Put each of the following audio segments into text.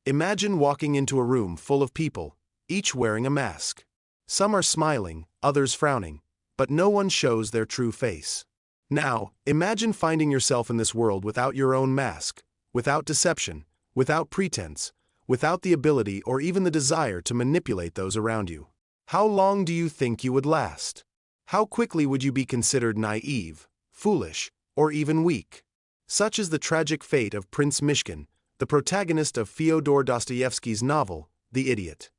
Imagine walking into a room full of people, each wearing a mask. Some are smiling, others frowning, but no one shows their true face. Now, imagine finding yourself in this world without your own mask, without deception, without pretense, without the ability or even the desire to manipulate those around you. How long do you think you would last? How quickly would you be considered naive, foolish, or even weak? Such is the tragic fate of Prince Myshkin, the protagonist of Fyodor Dostoevsky's novel, The Idiot.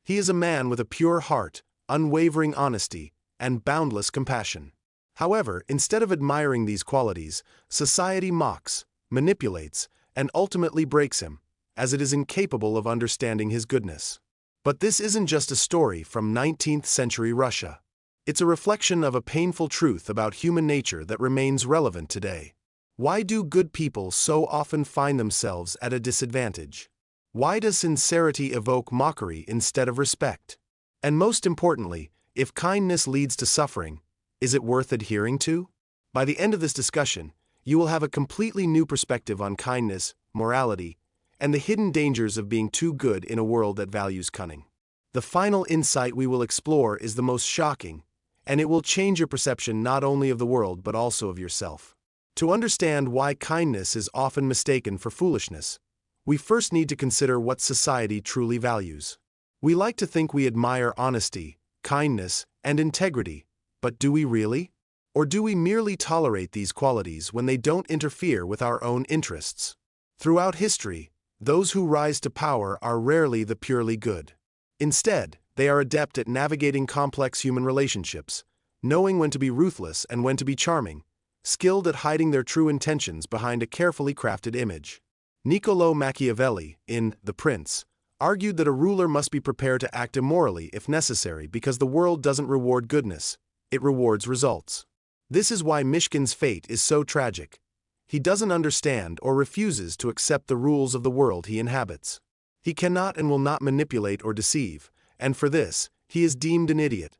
He is a man with a pure heart, unwavering honesty, and boundless compassion. However, instead of admiring these qualities, society mocks, manipulates, and ultimately breaks him, as it is incapable of understanding his goodness. But this isn't just a story from 19th century Russia. It's a reflection of a painful truth about human nature that remains relevant today. Why do good people so often find themselves at a disadvantage? Why does sincerity evoke mockery instead of respect? And most importantly, if kindness leads to suffering, is it worth adhering to? By the end of this discussion, you will have a completely new perspective on kindness, morality, and the hidden dangers of being too good in a world that values cunning. The final insight we will explore is the most shocking, and it will change your perception not only of the world but also of yourself. To understand why kindness is often mistaken for foolishness, we first need to consider what society truly values. We like to think we admire honesty, kindness, and integrity, but do we really? Or do we merely tolerate these qualities when they don't interfere with our own interests? Throughout history, those who rise to power are rarely the purely good. Instead, they are adept at navigating complex human relationships, knowing when to be ruthless and when to be charming, skilled at hiding their true intentions behind a carefully crafted image. Niccolò Machiavelli, in The Prince, argued that a ruler must be prepared to act immorally if necessary because the world doesn't reward goodness, it rewards results. This is why Myshkin's fate is so tragic. He doesn't understand or refuses to accept the rules of the world he inhabits. He cannot and will not manipulate or deceive, and for this, he is deemed an idiot.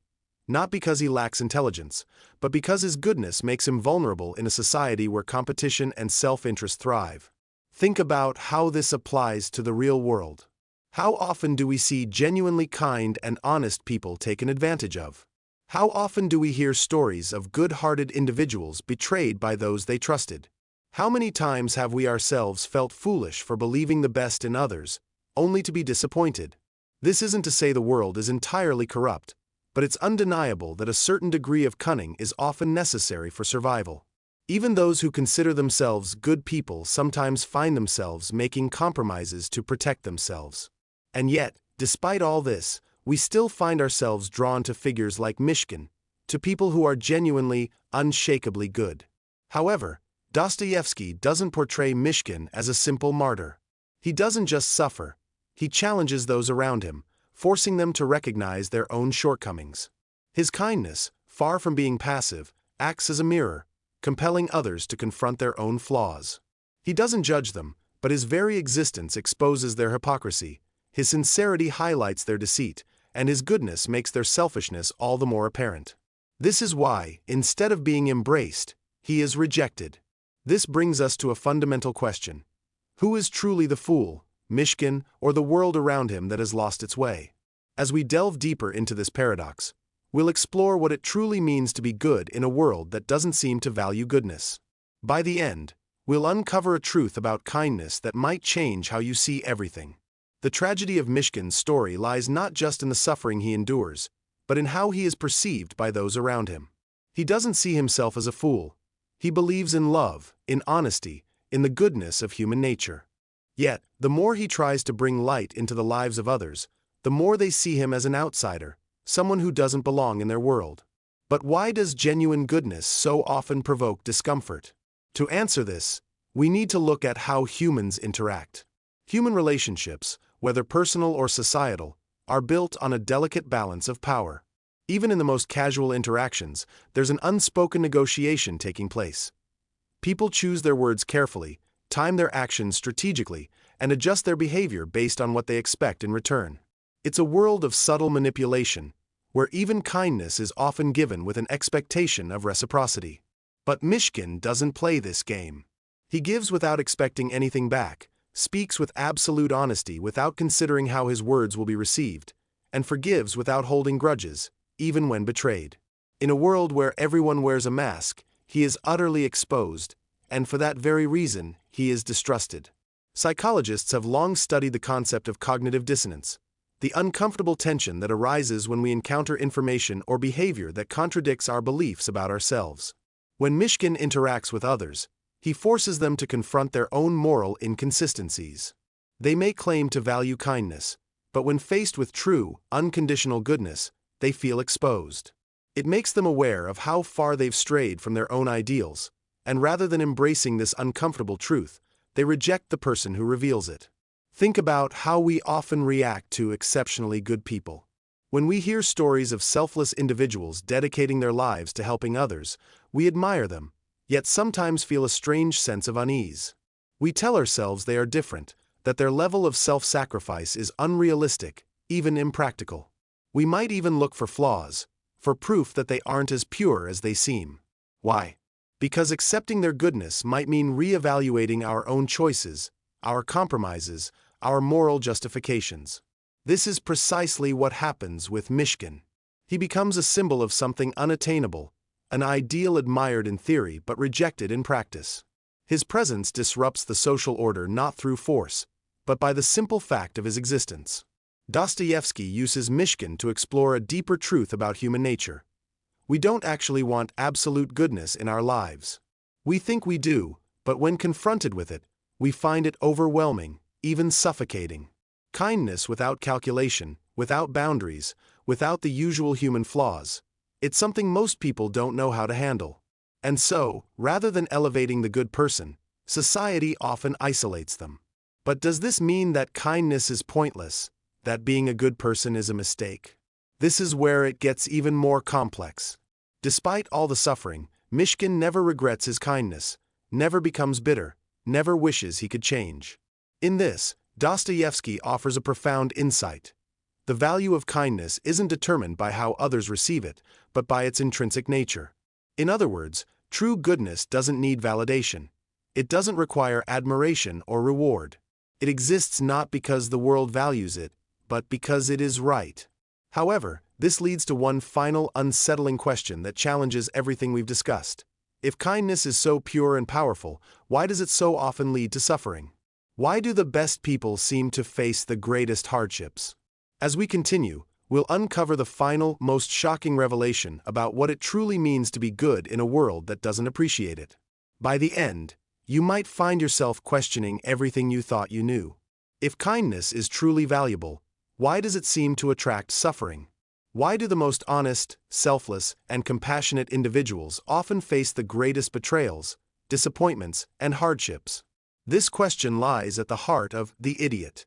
Not because he lacks intelligence, but because his goodness makes him vulnerable in a society where competition and self-interest thrive. Think about how this applies to the real world. How often do we see genuinely kind and honest people taken advantage of? How often do we hear stories of good-hearted individuals betrayed by those they trusted? How many times have we ourselves felt foolish for believing the best in others, only to be disappointed? This isn't to say the world is entirely corrupt, but it's undeniable that a certain degree of cunning is often necessary for survival. Even those who consider themselves good people sometimes find themselves making compromises to protect themselves. And yet, despite all this, we still find ourselves drawn to figures like Myshkin, to people who are genuinely, unshakably good. However, Dostoevsky doesn't portray Myshkin as a simple martyr. He doesn't just suffer, he challenges those around him, forcing them to recognize their own shortcomings. His kindness, far from being passive, acts as a mirror, compelling others to confront their own flaws. He doesn't judge them, but his very existence exposes their hypocrisy, his sincerity highlights their deceit, and his goodness makes their selfishness all the more apparent. This is why, instead of being embraced, he is rejected. This brings us to a fundamental question. Who is truly the fool, Myshkin, or the world around him that has lost its way? As we delve deeper into this paradox, we'll explore what it truly means to be good in a world that doesn't seem to value goodness. By the end, we'll uncover a truth about kindness that might change how you see everything. The tragedy of Myshkin's story lies not just in the suffering he endures, but in how he is perceived by those around him. He doesn't see himself as a fool. He believes in love, in honesty, in the goodness of human nature. Yet, the more he tries to bring light into the lives of others, the more they see him as an outsider, someone who doesn't belong in their world. But why does genuine goodness so often provoke discomfort? To answer this, we need to look at how humans interact. Human relationships, whether personal or societal, are built on a delicate balance of power. Even in the most casual interactions, there's an unspoken negotiation taking place. People choose their words carefully, time their actions strategically, and adjust their behavior based on what they expect in return. It's a world of subtle manipulation, where even kindness is often given with an expectation of reciprocity. But Myshkin doesn't play this game. He gives without expecting anything back, speaks with absolute honesty without considering how his words will be received, and forgives without holding grudges, even when betrayed. In a world where everyone wears a mask, he is utterly exposed, and for that very reason, he is distrusted. Psychologists have long studied the concept of cognitive dissonance, the uncomfortable tension that arises when we encounter information or behavior that contradicts our beliefs about ourselves. When Myshkin interacts with others, he forces them to confront their own moral inconsistencies. They may claim to value kindness, but when faced with true, unconditional goodness, they feel exposed. It makes them aware of how far they've strayed from their own ideals, and rather than embracing this uncomfortable truth, they reject the person who reveals it. Think about how we often react to exceptionally good people. When we hear stories of selfless individuals dedicating their lives to helping others, we admire them, yet sometimes feel a strange sense of unease. We tell ourselves they are different, that their level of self-sacrifice is unrealistic, even impractical. We might even look for flaws, for proof that they aren't as pure as they seem. Why? Because accepting their goodness might mean re-evaluating our own choices, our compromises, our moral justifications. This is precisely what happens with Myshkin. He becomes a symbol of something unattainable, an ideal admired in theory but rejected in practice. His presence disrupts the social order not through force, but by the simple fact of his existence. Dostoevsky uses Myshkin to explore a deeper truth about human nature. We don't actually want absolute goodness in our lives. We think we do, but when confronted with it, we find it overwhelming, even suffocating. Kindness without calculation, without boundaries, without the usual human flaws. It's something most people don't know how to handle. And so, rather than elevating the good person, society often isolates them. But does this mean that kindness is pointless, that being a good person is a mistake? This is where it gets even more complex. Despite all the suffering, Myshkin never regrets his kindness, never becomes bitter, never wishes he could change. In this, Dostoevsky offers a profound insight. The value of kindness isn't determined by how others receive it, but by its intrinsic nature. In other words, true goodness doesn't need validation. It doesn't require admiration or reward. It exists not because the world values it, but because it is right. However, this leads to one final unsettling question that challenges everything we've discussed. If kindness is so pure and powerful, why does it so often lead to suffering? Why do the best people seem to face the greatest hardships? As we continue, we'll uncover the final, most shocking revelation about what it truly means to be good in a world that doesn't appreciate it. By the end, you might find yourself questioning everything you thought you knew. If kindness is truly valuable, why does it seem to attract suffering? Why do the most honest, selfless, and compassionate individuals often face the greatest betrayals, disappointments, and hardships? This question lies at the heart of The Idiot.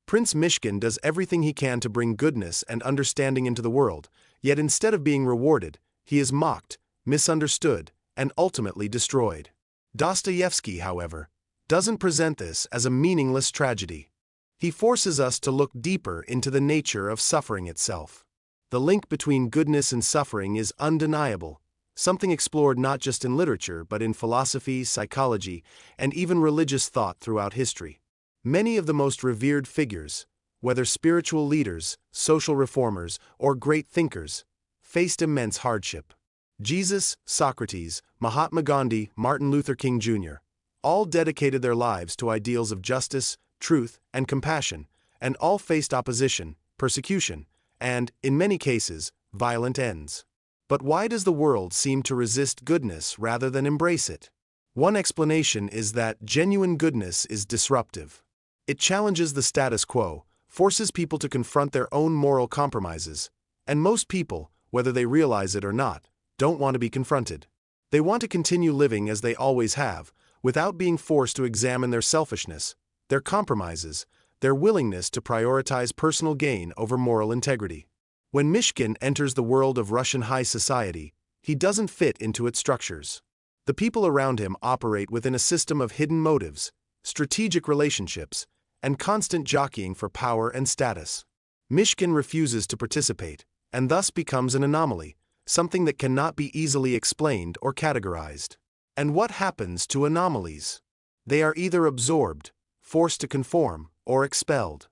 Prince Myshkin does everything he can to bring goodness and understanding into the world, yet instead of being rewarded, he is mocked, misunderstood, and ultimately destroyed. Dostoevsky, however, doesn't present this as a meaningless tragedy. He forces us to look deeper into the nature of suffering itself. The link between goodness and suffering is undeniable, something explored not just in literature but in philosophy, psychology, and even religious thought throughout history. Many of the most revered figures, whether spiritual leaders, social reformers, or great thinkers, faced immense hardship. Jesus, Socrates, Mahatma Gandhi, Martin Luther King Jr., all dedicated their lives to ideals of justice, truth, and compassion, and all faced opposition, persecution, and, in many cases, violent ends. But why does the world seem to resist goodness rather than embrace it? One explanation is that genuine goodness is disruptive. It challenges the status quo, forces people to confront their own moral compromises, and most people, whether they realize it or not, don't want to be confronted. They want to continue living as they always have, without being forced to examine their selfishness, their compromises, their willingness to prioritize personal gain over moral integrity. When Myshkin enters the world of Russian high society, he doesn't fit into its structures. The people around him operate within a system of hidden motives, strategic relationships, and constant jockeying for power and status. Myshkin refuses to participate, and thus becomes an anomaly, something that cannot be easily explained or categorized. And what happens to anomalies? They are either absorbed, forced to conform, or expelled.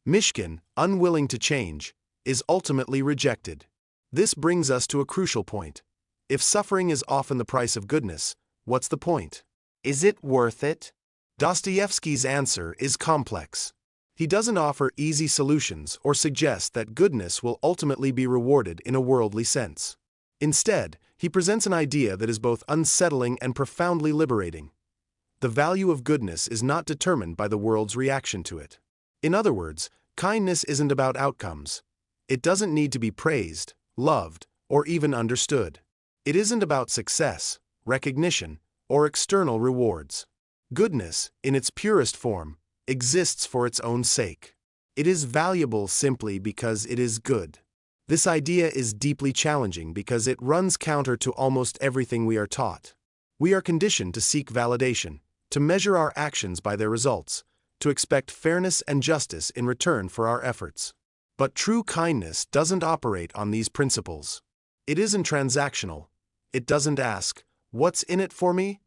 Myshkin, unwilling to change, is ultimately rejected. This brings us to a crucial point. If suffering is often the price of goodness, what's the point? Is it worth it? Dostoevsky's answer is complex. He doesn't offer easy solutions or suggest that goodness will ultimately be rewarded in a worldly sense. Instead, he presents an idea that is both unsettling and profoundly liberating. The value of goodness is not determined by the world's reaction to it. In other words, kindness isn't about outcomes. It doesn't need to be praised, loved, or even understood. It isn't about success, recognition, or external rewards. Goodness, in its purest form, exists for its own sake. It is valuable simply because it is good. This idea is deeply challenging because it runs counter to almost everything we are taught. We are conditioned to seek validation, to measure our actions by their results, to expect fairness and justice in return for our efforts. But true kindness doesn't operate on these principles. It isn't transactional. It doesn't ask, "What's in it for me?"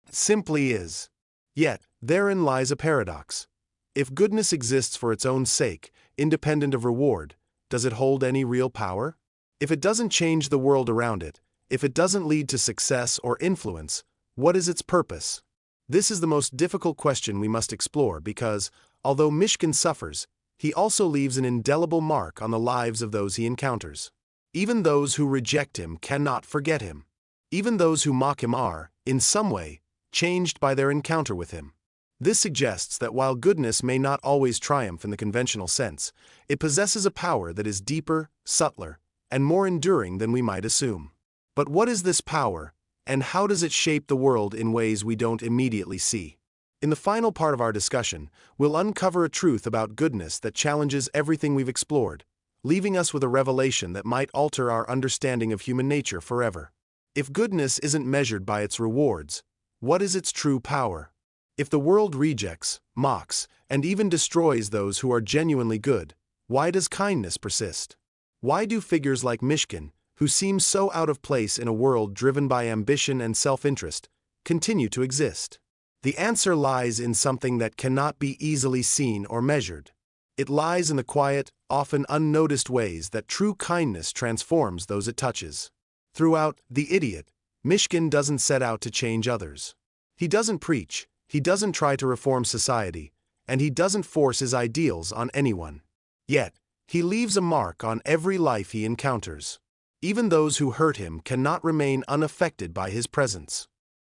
It simply is. Yet, therein lies a paradox. If goodness exists for its own sake, independent of reward, does it hold any real power? If it doesn't change the world around it, if it doesn't lead to success or influence, what is its purpose? This is the most difficult question we must explore because, although Myshkin suffers, he also leaves an indelible mark on the lives of those he encounters. Even those who reject him cannot forget him. Even those who mock him are, in some way, changed by their encounter with him. This suggests that while goodness may not always triumph in the conventional sense, it possesses a power that is deeper, subtler, and more enduring than we might assume. But what is this power, and how does it shape the world in ways we don't immediately see? In the final part of our discussion, we'll uncover a truth about goodness that challenges everything we've explored, leaving us with a revelation that might alter our understanding of human nature forever. If goodness isn't measured by its rewards, what is its true power? If the world rejects, mocks, and even destroys those who are genuinely good, why does kindness persist? Why do figures like Myshkin, who seem so out of place in a world driven by ambition and self-interest, continue to exist? The answer lies in something that cannot be easily seen or measured. It lies in the quiet, often unnoticed ways that true kindness transforms those it touches. Throughout The Idiot, Myshkin doesn't set out to change others. He doesn't preach, he doesn't try to reform society, and he doesn't force his ideals on anyone. Yet, he leaves a mark on every life he encounters. Even those who hurt him cannot remain unaffected by his presence.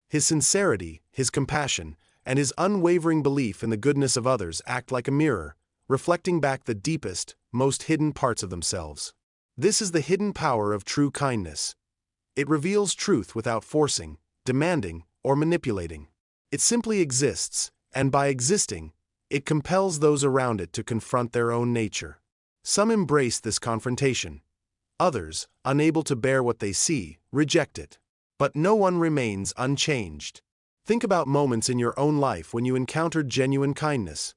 His sincerity, his compassion, and his unwavering belief in the goodness of others act like a mirror, reflecting back the deepest, most hidden parts of themselves. This is the hidden power of true kindness. It reveals truth without forcing, demanding, or manipulating. It simply exists, and by existing, it compels those around it to confront their own nature. Some embrace this confrontation. Others, unable to bear what they see, reject it. But no one remains unchanged. Think about moments in your own life when you encountered genuine kindness.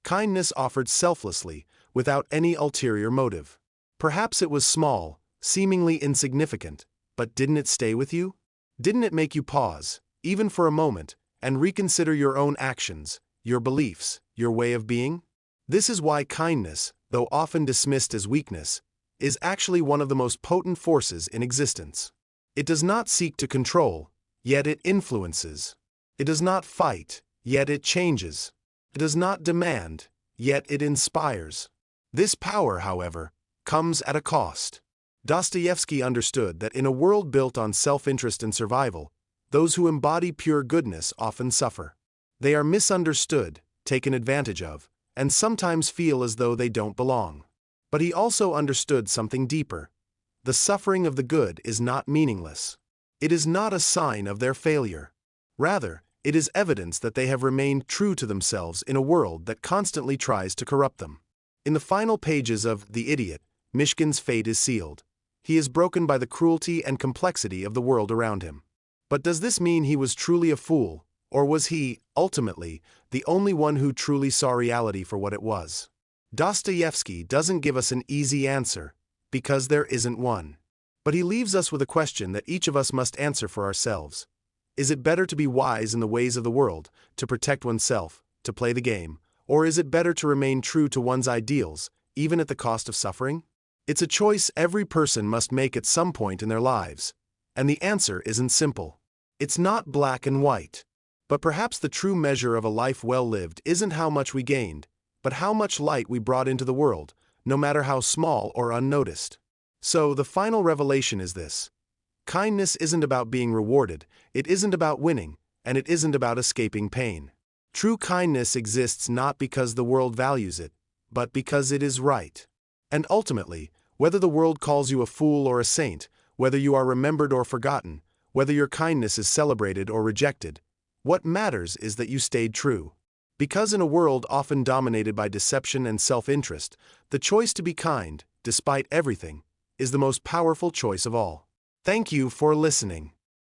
Kindness offered selflessly, without any ulterior motive. Perhaps it was small, seemingly insignificant, but didn't it stay with you? Didn't it make you pause, even for a moment, and reconsider your own actions, your beliefs, your way of being? This is why kindness, though often dismissed as weakness, is actually one of the most potent forces in existence. It does not seek to control, yet it influences. It does not fight, yet it changes. It does not demand, yet it inspires. This power, however, comes at a cost. Dostoevsky understood that in a world built on self-interest and survival, those who embody pure goodness often suffer. They are misunderstood, taken advantage of, and sometimes feel as though they don't belong. But he also understood something deeper. The suffering of the good is not meaningless. It is not a sign of their failure. Rather, it is evidence that they have remained true to themselves in a world that constantly tries to corrupt them. In the final pages of The Idiot, Myshkin's fate is sealed. He is broken by the cruelty and complexity of the world around him. But does this mean he was truly a fool, or was he, ultimately, the only one who truly saw reality for what it was? Dostoevsky doesn't give us an easy answer, because there isn't one. But he leaves us with a question that each of us must answer for ourselves. Is it better to be wise in the ways of the world, to protect oneself, to play the game, or is it better to remain true to one's ideals, even at the cost of suffering? It's a choice every person must make at some point in their lives. And the answer isn't simple. It's not black and white. But perhaps the true measure of a life well lived isn't how much we gained, but how much light we brought into the world, no matter how small or unnoticed. So, the final revelation is this: kindness isn't about being rewarded, it isn't about winning, and it isn't about escaping pain. True kindness exists not because the world values it, but because it is right. And ultimately, whether the world calls you a fool or a saint, whether you are remembered or forgotten, whether your kindness is celebrated or rejected, what matters is that you stayed true. Because in a world often dominated by deception and self-interest, the choice to be kind, despite everything, is the most powerful choice of all. Thank you for listening.